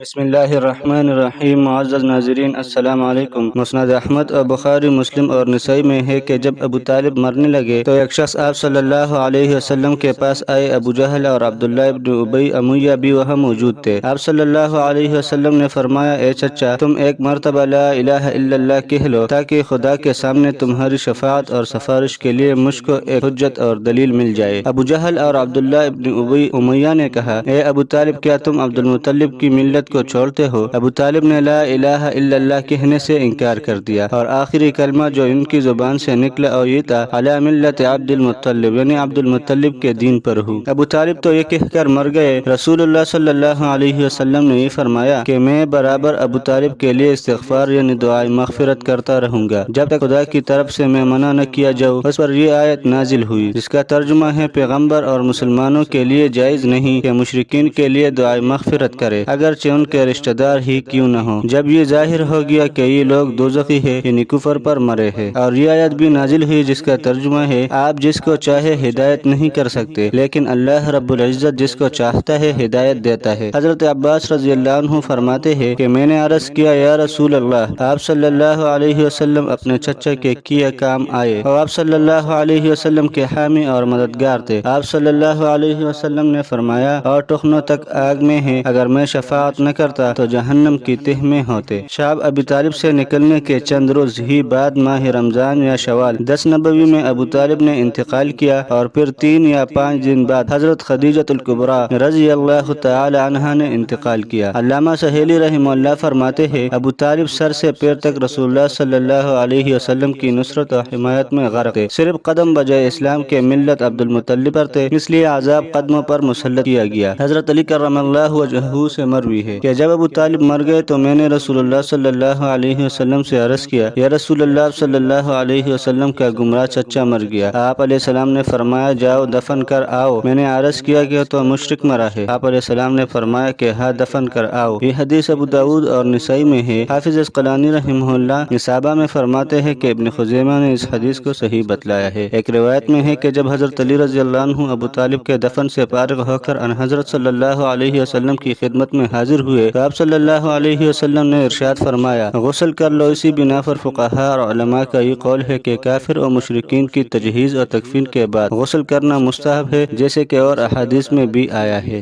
بسم اللہ الرحمن الرحیم۔ معزز ناظرین، السلام علیکم۔ مسند احمد اور بخاری، مسلم اور نسائی میں ہے کہ جب ابو طالب مرنے لگے تو ایک شخص آپ صلی اللہ علیہ وسلم کے پاس آئے۔ ابو جہل اور عبداللہ ابن ابی امیہ بھی وہاں موجود تھے۔ آپ صلی اللہ علیہ وسلم نے فرمایا، اے چچا، تم ایک مرتبہ لا الہ الا اللہ کہہ لو تاکہ خدا کے سامنے تمہاری شفاعت اور سفارش کے لیے مجھ کو ایک حجت اور دلیل مل جائے۔ ابو جہل اور عبداللہ ابن ابی امیہ نے کہا، اے ابو طالب، کیا تم عبد المطلب کی ملت کو چھوڑتے ہو؟ ابو طالب نے لا الہ الا اللہ کہنے سے انکار کر دیا اور آخری کلمہ جو ان کی زبان سے نکلا اور یہ تھا، علی ملت عبد المطلب، یعنی عبد المطلب کے دین پر ہوں۔ ابو طالب تو یہ کہہ کر مر گئے۔ رسول اللہ صلی اللہ علیہ وسلم نے یہ فرمایا کہ میں برابر ابو طالب کے لیے استغفار یعنی دعائے مغفرت کرتا رہوں گا جب تک خدا کی طرف سے میں منع نہ کیا جاؤں۔ اس پر یہ آیت نازل ہوئی جس کا ترجمہ ہے، پیغمبر اور مسلمانوں کے لیے جائز نہیں کہ مشرکین کے لیے دعائے مغفرت کرے، اگرچہ ان کے رشتہ دار ہی کیوں نہ ہو۔ جب یہ ظاہر ہو گیا کہ یہ لوگ دوزخی ہے، یعنی کفر پر مرے ہیں، اور یہ آیت بھی نازل ہوئی جس کا ترجمہ ہے، آپ جس کو چاہے ہدایت نہیں کر سکتے، لیکن اللہ رب العزت جس کو چاہتا ہے ہدایت دیتا ہے۔ حضرت عباس رضی اللہ عنہ فرماتے ہیں کہ میں نے عرض کیا، یا رسول اللہ، آپ صلی اللہ علیہ وسلم اپنے چچا کے کیے کام آئے اور آپ صلی اللہ علیہ وسلم کے حامی اور مددگار تھے۔ آپ صلی اللہ علیہ وسلم نے فرمایا، اور ٹخنوں تک آگ میں ہیں، اگر میں شفاعت نہ کرتا تو جہنم کی تہ میں ہوتے۔ شعب ابی طالب سے نکلنے کے چند روز ہی بعد ماہ رمضان یا شوال 10 نبوی میں ابو طالب نے انتقال کیا، اور پھر 3 یا 5 دن بعد حضرت خدیجۃ الکبریٰ رضی اللہ تعالی عنہا نے انتقال کیا۔ علامہ سہیلی رحمہ اللہ فرماتے ہیں، ابو طالب سر سے پیر تک رسول اللہ صلی اللہ علیہ وسلم کی نصرت و حمایت میں غرق تھے، صرف قدم بجائے اسلام کے ملت عبد المطلب پر تھے، اس لیے عذاب قدموں پر مسلط کیا گیا۔ حضرت علی کرم اللہ وجہہ سے مروی ہے کہ جب ابو طالب مر گئے تو میں نے رسول اللہ صلی اللہ علیہ وسلم سے عرض کیا، یا رسول اللہ صلی اللہ علیہ وسلم کا گمراہ چچا مر گیا۔ آپ علیہ السلام نے فرمایا، جاؤ دفن کر آؤ۔ میں نے عرض کیا کہ تو مشرک مرا ہے۔ آپ علیہ السلام نے فرمایا کہ ہاں، دفن کر آؤ۔ یہ حدیث ابو داؤد اور نسائی میں ہے۔ حافظ عسقلانی رحمہ اللہ نسابہ میں فرماتے ہیں کہ ابن خزیمہ نے اس حدیث کو صحیح بتلایا ہے۔ ایک روایت میں ہے کہ جب حضرت علی رضی اللہ عنہ ابو طالب کے دفن سے فارغ ہو کر ان حضرت صلی اللہ علیہ وسلم کی خدمت میں حاضر ہوئے تو آپ صلی اللہ علیہ وسلم نے ارشاد فرمایا، غسل کر لو۔ اسی بنا پر فقہاء اور علماء کا یہ قول ہے کہ کافر اور مشرکین کی تجہیز اور تکفین کے بعد غسل کرنا مستحب ہے، جیسے کہ اور احادیث میں بھی آیا ہے۔